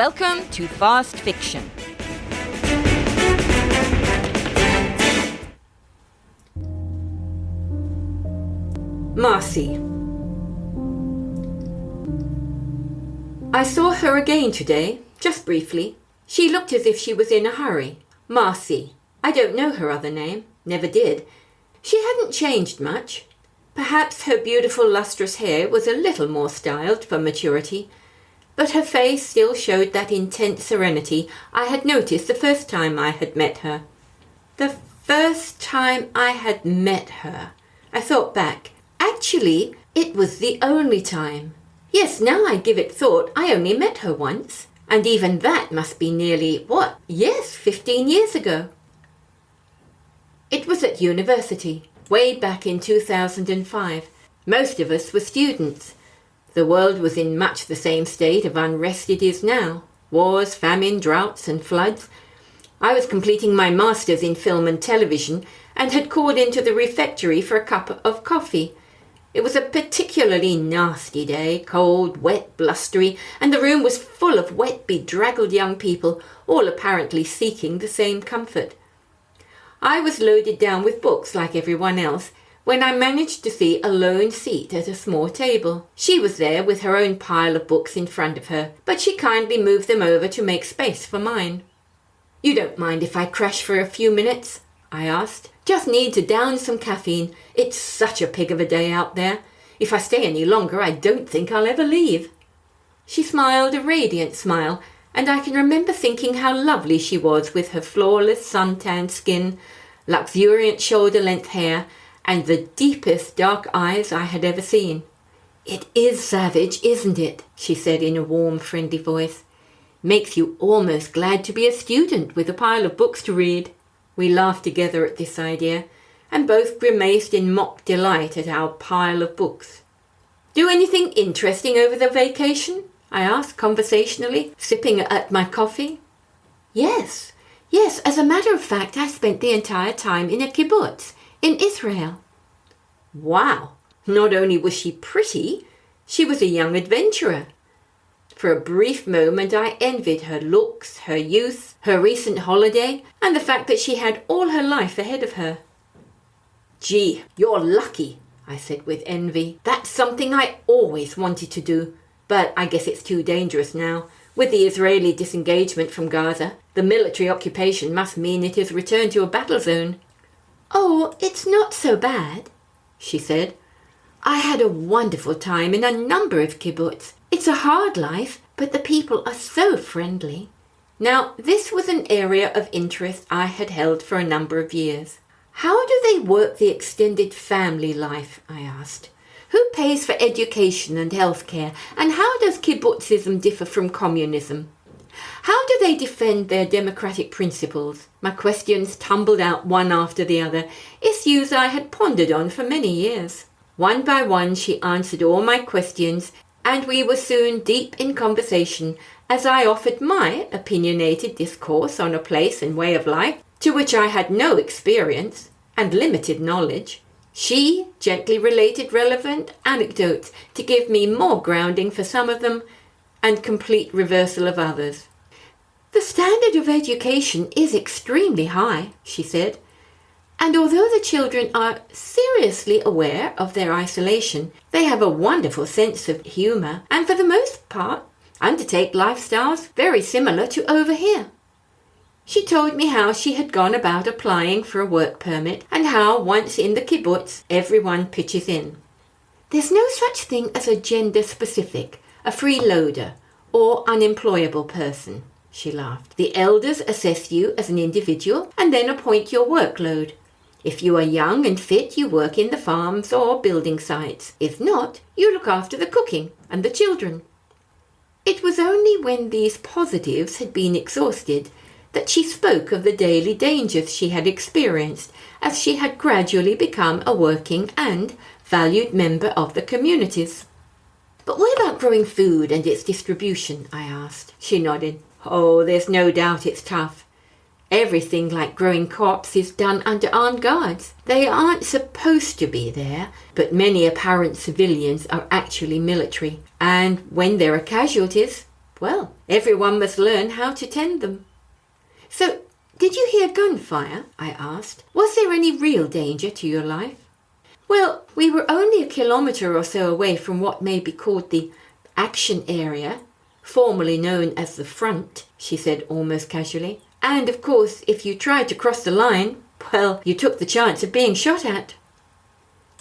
Welcome to Fast Fiction. Marcie. I saw her again today, just briefly. She looked as if she was in a hurry. Marcie. I don't know her other name. Never did. She hadn't changed much. Perhaps her beautiful lustrous hair was a little more styled for maturity, but her face still showed that intense serenity I had noticed the first time I had met her. The first time I had met her. I thought back. Actually, it was the only time. Yes, now I give it thought, I only met her once. And even that must be nearly, 15 years ago. It was at university, way back in 2005. Most of us were students. The world was in much the same state of unrest it is now. Wars, famine, droughts and floods. I was completing my master's in film and television and had called into the refectory for a cup of coffee. It was a particularly nasty day, cold, wet, blustery, and the room was full of wet, bedraggled young people, all apparently seeking the same comfort. I was loaded down with books like everyone else, when I managed to see a lone seat at a small table. She was there with her own pile of books in front of her, but she kindly moved them over to make space for mine. "You don't mind if I crash for a few minutes?" I asked. "Just need to down some caffeine. It's such a pig of a day out there. If I stay any longer, I don't think I'll ever leave." She smiled a radiant smile, and I can remember thinking how lovely she was with her flawless sun-tanned skin, luxuriant shoulder-length hair, and the deepest dark eyes I had ever seen. "It is savage, isn't it?" she said in a warm, friendly voice. "Makes you almost glad to be a student with a pile of books to read." We laughed together at this idea, and both grimaced in mock delight at our pile of books. "Do anything interesting over the vacation?" I asked conversationally, sipping at my coffee. Yes, as a matter of fact, I spent the entire time in a kibbutz in Israel." Wow! Not only was she pretty, she was a young adventurer. For a brief moment I envied her looks, her youth, her recent holiday, and the fact that she had all her life ahead of her. "Gee, you're lucky," I said with envy. "That's something I always wanted to do, but I guess it's too dangerous now. With the Israeli disengagement from Gaza, the military occupation must mean it has returned to a battle zone." "Oh, it's not so bad," she said. "I had a wonderful time in a number of kibbutz. It's a hard life, but the people are so friendly." Now, this was an area of interest I had held for a number of years. "How do they work the extended family life?" I asked. "Who pays for education and healthcare, and how does kibbutzism differ from communism? How do they defend their democratic principles?" My questions tumbled out one after the other, issues I had pondered on for many years. One by one she answered all my questions, and we were soon deep in conversation as I offered my opinionated discourse on a place and way of life to which I had no experience and limited knowledge. She gently related relevant anecdotes to give me more grounding for some of them and complete reversal of others. "The standard of education is extremely high," she said, "and although the children are seriously aware of their isolation, they have a wonderful sense of humour and for the most part undertake lifestyles very similar to over here." She told me how she had gone about applying for a work permit and how once in the kibbutz everyone pitches in. "There's no such thing as a gender-specific, a freeloader, or unemployable person," she laughed. "The elders assess you as an individual and then appoint your workload. If you are young and fit, you work in the farms or building sites. If not, you look after the cooking and the children." It was only when these positives had been exhausted that she spoke of the daily dangers she had experienced as she had gradually become a working and valued member of the communities. "But what about growing food and its distribution?" I asked. She nodded. "Oh, there's no doubt it's tough. Everything like growing crops is done under armed guards. They aren't supposed to be there, but many apparent civilians are actually military. And when there are casualties, well, everyone must learn how to tend them. So, did you hear gunfire? I asked. Was there any real danger to your life? Well, we were only a kilometre or so away from what may be called the action area, formerly known as the front, she said almost casually. And of course, if you tried to cross the line, well, you took the chance of being shot at.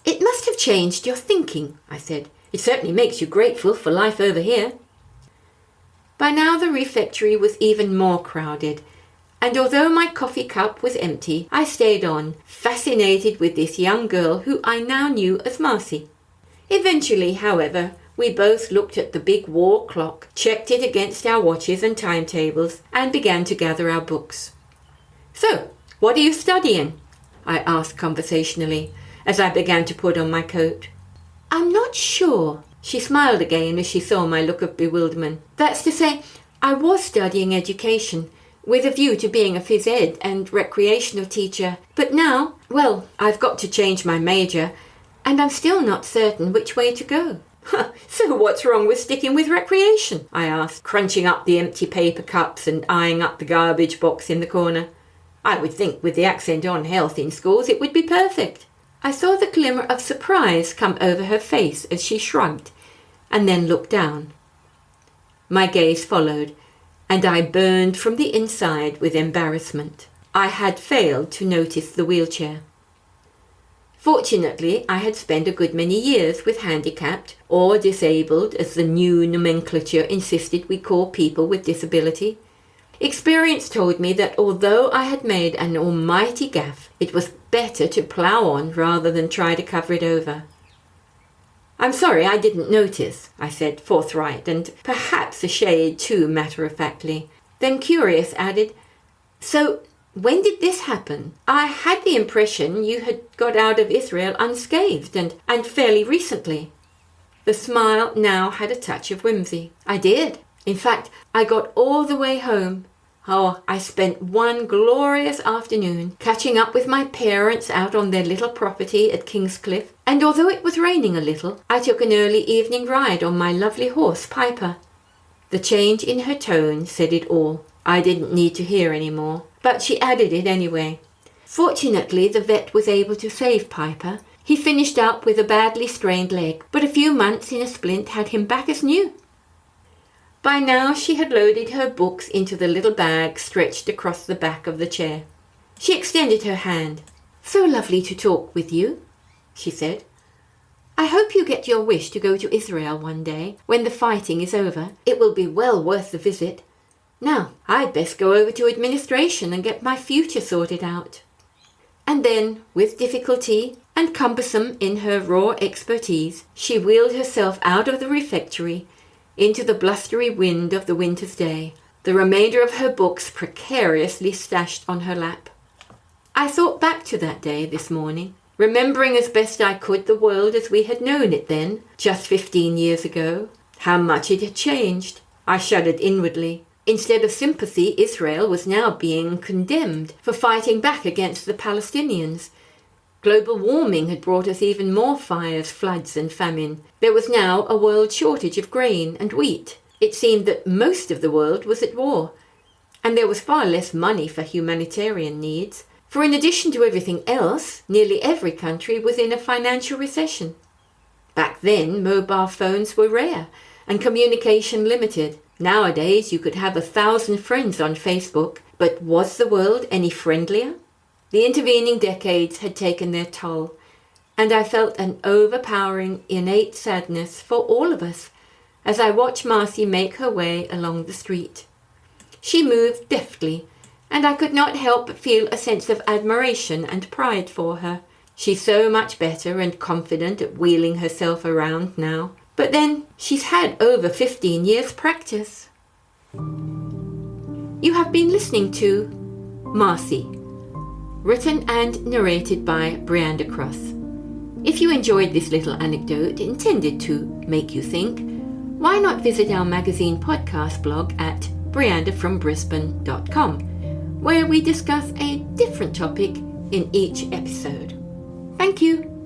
It must have changed your thinking, I said. It certainly makes you grateful for life over here. By now the refectory was even more crowded, and although my coffee cup was empty, I stayed on, fascinated with this young girl who I now knew as Marcie. Eventually, however, we both looked at the big wall clock, checked it against our watches and timetables, and began to gather our books. So, what are you studying? I asked conversationally, as I began to put on my coat. I'm not sure. She smiled again as she saw my look of bewilderment. That's to say, I was studying education, with a view to being a phys ed and recreational teacher. But now, well, I've got to change my major, and I'm still not certain which way to go. So what's wrong with sticking with recreation? I asked, crunching up the empty paper cups and eyeing up the garbage box in the corner. I would think with the accent on health in schools it would be perfect. I saw the glimmer of surprise come over her face as she shrugged, and then looked down. My gaze followed, and I burned from the inside with embarrassment. I had failed to notice the wheelchair. Fortunately, I had spent a good many years with handicapped, or disabled as the new nomenclature insisted we call people with disability. Experience told me that although I had made an almighty gaffe, it was better to plough on rather than try to cover it over. I'm sorry I didn't notice, I said, forthright, and perhaps a shade too matter-of-factly. Then curious added, So, when did this happen? I had the impression you had got out of Israel unscathed and fairly recently. The smile now had a touch of whimsy. I did. In fact, I got all the way home. Oh, I spent one glorious afternoon catching up with my parents out on their little property at Kingscliff, and although it was raining a little, I took an early evening ride on my lovely horse, Piper. The change in her tone said it all. I didn't need to hear any more, but she added it anyway. Fortunately, the vet was able to save Piper. He finished up with a badly strained leg, but a few months in a splint had him back as new. By now she had loaded her books into the little bag stretched across the back of the chair. She extended her hand. So lovely to talk with you, she said. I hope you get your wish to go to Israel one day, when the fighting is over. It will be well worth the visit. Now, I'd best go over to administration and get my future sorted out. And then, with difficulty, and cumbersome in her raw expertise, she wheeled herself out of the refectory into the blustery wind of the winter's day, the remainder of her books precariously stashed on her lap. I thought back to that day this morning, remembering as best I could the world as we had known it then, just 15 years ago. How much it had changed. I shuddered inwardly. Instead of sympathy, Israel was now being condemned for fighting back against the Palestinians. Global warming had brought us even more fires, floods and famine. There was now a world shortage of grain and wheat. It seemed that most of the world was at war, and there was far less money for humanitarian needs. For in addition to everything else, nearly every country was in a financial recession. Back then, mobile phones were rare and communication limited. Nowadays, you could have 1,000 friends on Facebook, but was the world any friendlier? The intervening decades had taken their toll, and I felt an overpowering innate sadness for all of us as I watched Marcie make her way along the street. She moved deftly, and I could not help but feel a sense of admiration and pride for her. She's so much better and confident at wheeling herself around now. But then, she's had over 15 years' practice. You have been listening to Marcie, written and narrated by Brianda Cross. If you enjoyed this little anecdote intended to make you think, why not visit our magazine podcast blog at briandafrombrisbane.com, where we discuss a different topic in each episode. Thank you.